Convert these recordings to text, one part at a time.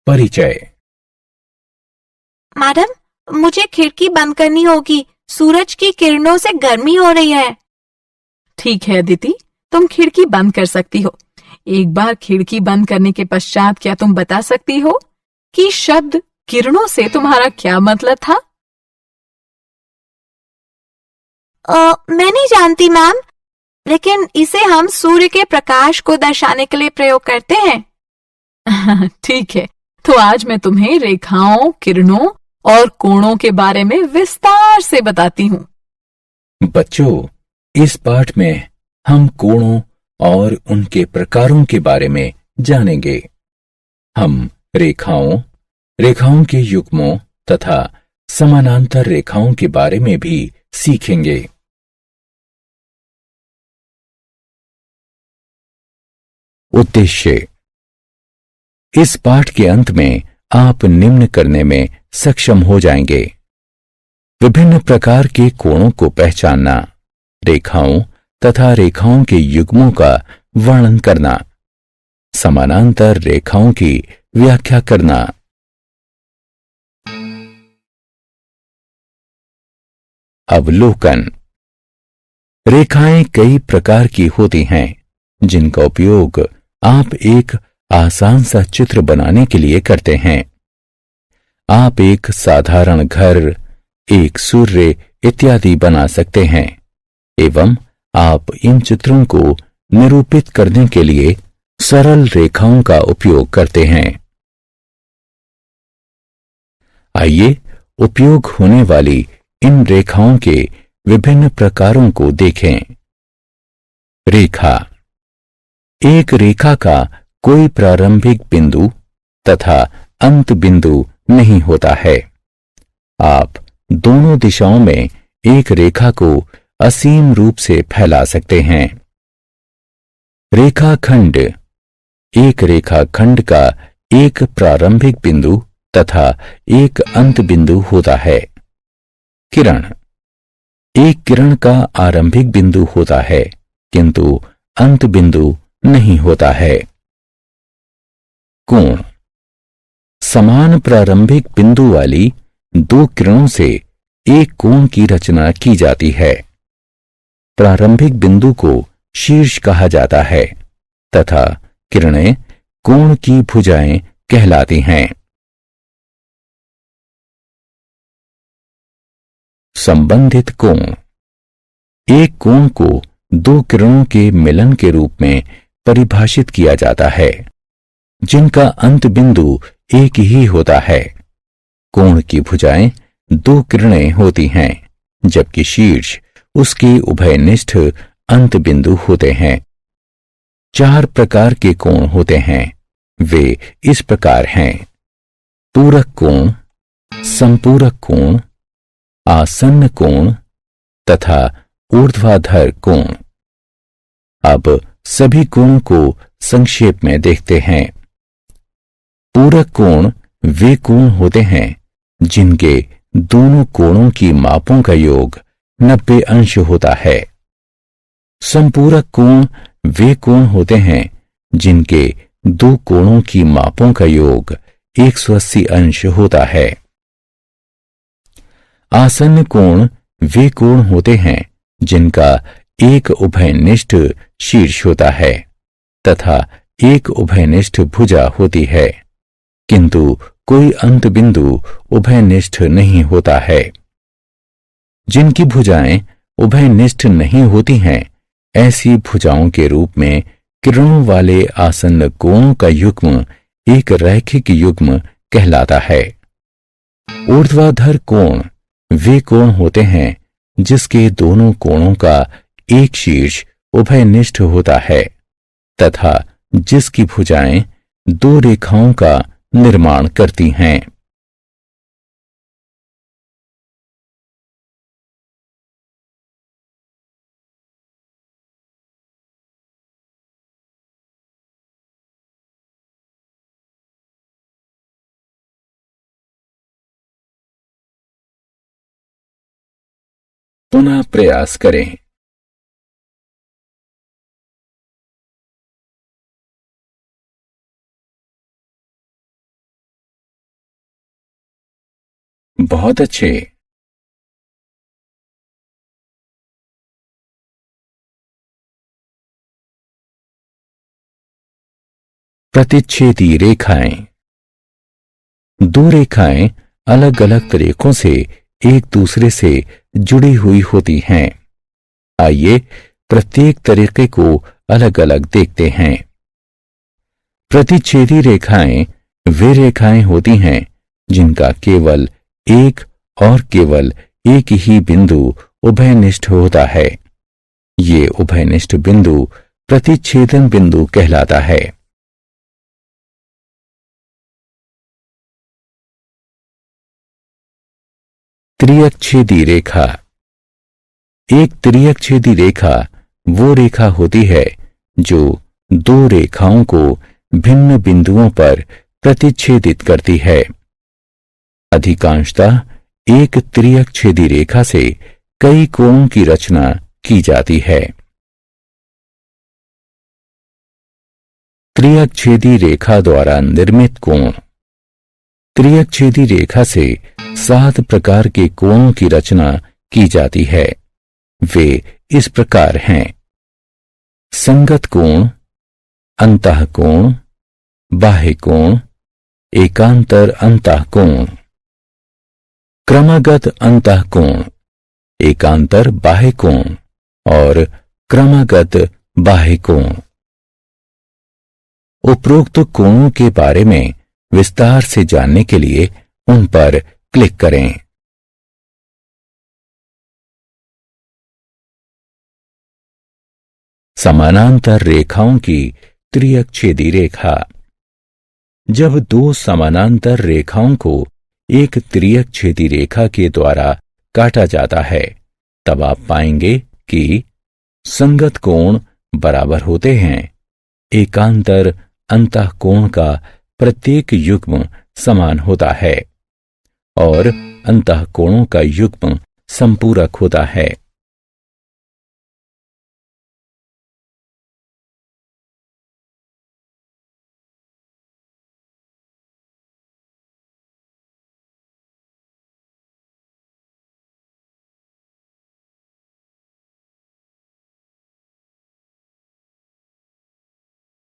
परिचय। मैडम, मुझे खिड़की बंद करनी होगी। सूरज की किरणों से गर्मी हो रही है। ठीक है अदिति, तुम खिड़की बंद कर सकती हो। एक बार खिड़की बंद करने के पश्चात क्या तुम बता सकती हो कि शब्द किरणों से तुम्हारा क्या मतलब था? मैं नहीं जानती मैम, लेकिन इसे हम सूर्य के प्रकाश को दर्शाने के लिए प्रयोग करते हैं। ठीक है, तो आज मैं तुम्हें रेखाओं, किरणों और कोणों के बारे में विस्तार से बताती हूँ। बच्चों, इस पाठ में हम कोणों और उनके प्रकारों के बारे में जानेंगे। हम रेखाओं, रेखाओं के युग्मों तथा समानांतर रेखाओं के बारे में भी सीखेंगे। उद्देश्य। इस पाठ के अंत में आप निम्न करने में सक्षम हो जाएंगे: विभिन्न प्रकार के कोणों को पहचानना, रेखाओं तथा रेखाओं के युग्मों का वर्णन करना, समानांतर रेखाओं की व्याख्या करना। अवलोकन। रेखाएं कई प्रकार की होती हैं, जिनका उपयोग आप एक आसान सा चित्र बनाने के लिए करते हैं। आप एक साधारण घर, एक सूर्य इत्यादि बना सकते हैं एवं आप इन चित्रों को निरूपित करने के लिए सरल रेखाओं का उपयोग करते हैं। आइए उपयोग होने वाली इन रेखाओं के विभिन्न प्रकारों को देखें। रेखा। एक रेखा का कोई प्रारंभिक बिंदु तथा अंत बिंदु नहीं होता है। आप दोनों दिशाओं में एक रेखा को असीम रूप से फैला सकते हैं। रेखाखंड। एक रेखाखंड का एक प्रारंभिक बिंदु तथा एक अंत बिंदु होता है। किरण। एक किरण का आरंभिक बिंदु होता है, किंतु अंत बिंदु नहीं होता है। कोण। समान प्रारंभिक बिंदु वाली दो किरणों से एक कोण की रचना की जाती है। प्रारंभिक बिंदु को शीर्ष कहा जाता है तथा किरणें कोण की भुजाएं कहलाती हैं। संबंधित कोण। एक कोण को दो किरणों के मिलन के रूप में परिभाषित किया जाता है, जिनका अंत बिंदु एक ही होता है। कोण की भुजाएं दो किरणें होती हैं, जबकि शीर्ष उसके उभयनिष्ठ अंत बिंदु होते हैं। चार प्रकार के कोण होते हैं। वे इस प्रकार हैं: पूरक कोण, संपूरक कोण, आसन्न कोण तथा ऊर्ध्वाधर कोण। अब सभी कोणों को संक्षेप में देखते हैं। पूरक कोण वे कोण होते हैं जिनके दोनों कोणों की मापों का योग 90 अंश होता है। संपूरक कोण वे कोण होते हैं जिनके दो कोणों की मापों का योग 180 अंश होता है। आसन्न कोण वे कोण होते हैं जिनका एक उभयनिष्ठ शीर्ष होता है तथा एक उभयनिष्ठ भुजा होती है, किंतु कोई अंत बिंदु उभयनिष्ठ नहीं होता है। जिनकी भुजाएं उभयनिष्ठ नहीं होती हैं, ऐसी भुजाओं के रूप में किरणों वाले आसन्न कोणों का युग्म एक रैखिक युग्म कहलाता है। ऊर्ध्वाधर कोण वे कोण होते हैं जिसके दोनों कोणों का एक शीर्ष उभयनिष्ठ होता है तथा जिसकी भुजाएं दो रेखाओं का निर्माण करती हैं। पुनः प्रयास करें। बहुत अच्छे। प्रतिच्छेदी रेखाएं। दो रेखाएं अलग अलग तरीकों से एक दूसरे से जुड़ी हुई होती हैं। आइए प्रत्येक तरीके को अलग अलग देखते हैं। प्रतिच्छेदी रेखाएं वे रेखाएं होती हैं जिनका केवल एक और केवल एक ही बिंदु उभयनिष्ठ होता है। ये उभयनिष्ठ बिंदु प्रतिच्छेदन बिंदु कहलाता है। त्रियकछेदी रेखा। एक त्रियकछेदी रेखा वो रेखा होती है जो दो रेखाओं को भिन्न बिंदुओं पर प्रतिच्छेदित करती है। अधिकांशतः एक त्रियकछेदी रेखा से कई कोणों की रचना की जाती है। त्रियकछेदी रेखा द्वारा निर्मित कोण। त्रियकछेदी रेखा से 7 प्रकार के कोणों की रचना की जाती है। वे इस प्रकार हैं: संगत कोण, अंतःकोण, बाह्य कोण, एकांतर अंतःकोण। क्रमगत अंतःकोण, एकांतर बाह्य कोण और क्रमगत बाह्य कोण। उपरोक्त कोणों के बारे में विस्तार से जानने के लिए उन पर क्लिक करें। समानांतर रेखाओं की त्रियकछेदी रेखा। जब दो समानांतर रेखाओं को एक त्रियकछेदी रेखा के द्वारा काटा जाता है तब आप पाएंगे कि संगत कोण बराबर होते हैं। एकांतर अंतःकोण का प्रत्येक युग्म समान होता है और अंतःकोणों का युग्म संपूरक होता है।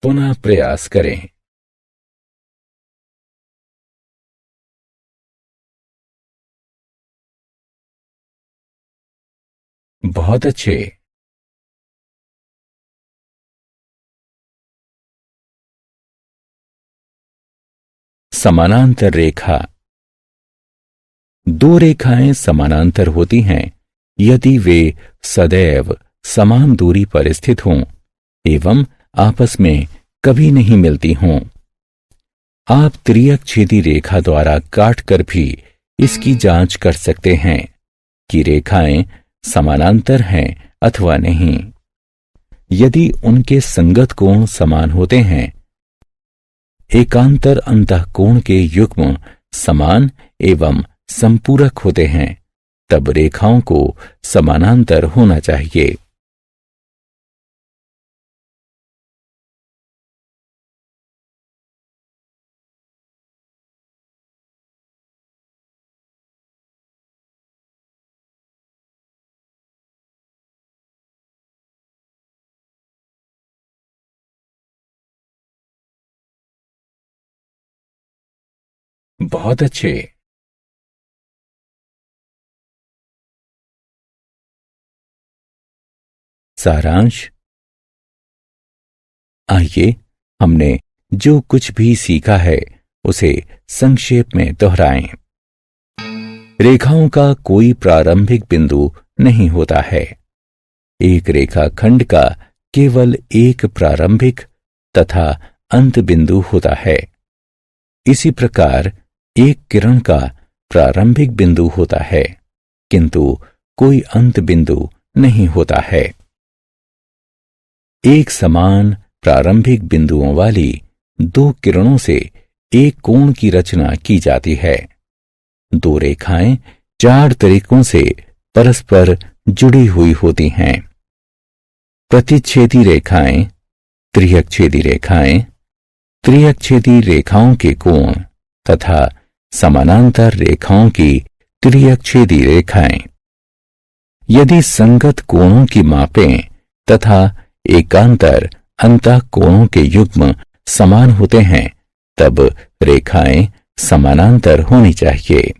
पुनः प्रयास करें। बहुत अच्छे। समानांतर रेखा। दो रेखाएं समानांतर होती हैं यदि वे सदैव समान दूरी पर स्थित हों एवं आपस में कभी नहीं मिलती हों। आप त्रियकछेदी रेखा द्वारा काटकर भी इसकी जांच कर सकते हैं कि रेखाएं समानांतर हैं अथवा नहीं। यदि उनके संगत कोण समान होते हैं, एकांतर अंतःकोण के युग्म समान एवं संपूरक होते हैं, तब रेखाओं को समानांतर होना चाहिए। बहुत अच्छे। सारांश। आइए हमने जो कुछ भी सीखा है उसे संक्षेप में दोहराएं। रेखाओं का कोई प्रारंभिक बिंदु नहीं होता है। एक रेखाखंड का केवल एक प्रारंभिक तथा अंत बिंदु होता है। इसी प्रकार एक किरण का प्रारंभिक बिंदु होता है किंतु कोई अंत बिंदु नहीं होता है। एक समान प्रारंभिक बिंदुओं वाली दो किरणों से एक कोण की रचना की जाती है। दो रेखाएं 4 तरीकों से परस्पर जुड़ी हुई होती हैं। प्रतिच्छेदी रेखाएं, त्रियकछेदी रेखाएं, त्रियकछेदी रेखाओं के कोण तथा समानांतर रेखाओं की त्रिअक्षेदी रेखाएं। यदि संगत कोणों की मापें तथा एकांतर अंतः कोणों के युग्म समान होते हैं तब रेखाएं समानांतर होनी चाहिए।